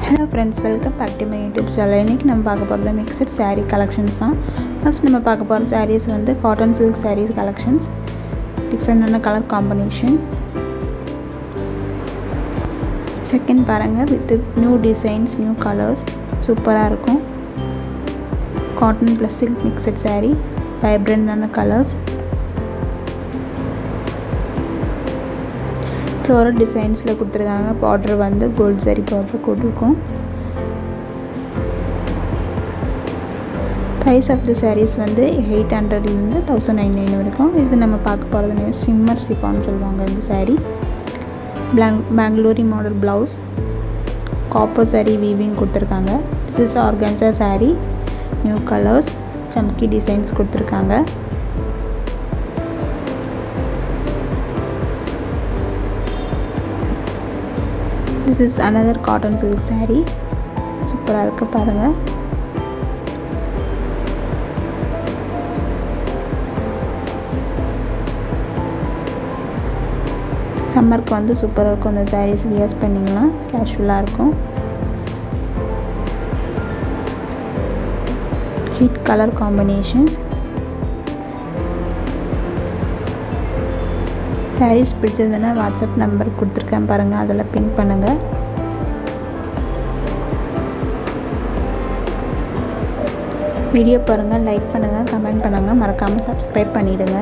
Hello friends, welcome back to my YouTube channel. இன்னைக்கு நம்ம பார்க்க போறது mixed saree collections தான். First நம்ம பார்க்க போற sarees வந்து cotton silk sarees collections. Different color combination. Second பாருங்க with new designs, new colors. சூப்பரா இருக்கும். Cotton plus silk mixed saree. Vibrant colors. Floral designs la kuduthirukanga. Border vandu gold zari border kodurukom. Price of the sarees vandu 800 irundhu 1999 varakum. Idu nama paaka poradhu shimmer chiffon solvanga indha saree. Bangalore model blouse. Copper saree weaving kuduthirukanga. This is organza saree. New colors, chunky designs kuduthirukanga. This is another cotton silk saree. சூப்பரா இருக்கு பாருங்க. சம்மருக்கு வந்து சூப்பரா இருக்கும் இந்த sarees wear பண்ணீங்கன்னா கேஷுவலா இருக்கும். Hit colour combinations. sarees பிடிச்சதுன்னா வாட்ஸ்அப் நம்பர் கொடுத்துருக்கேன் பாருங்கள், அதில் பின் பண்ணுங்கள். வீடியோ பாருங்கள், லைக் பண்ணுங்கள், கமெண்ட் பண்ணுங்கள், மறக்காமல் சப்ஸ்கிரைப் பண்ணிவிடுங்க.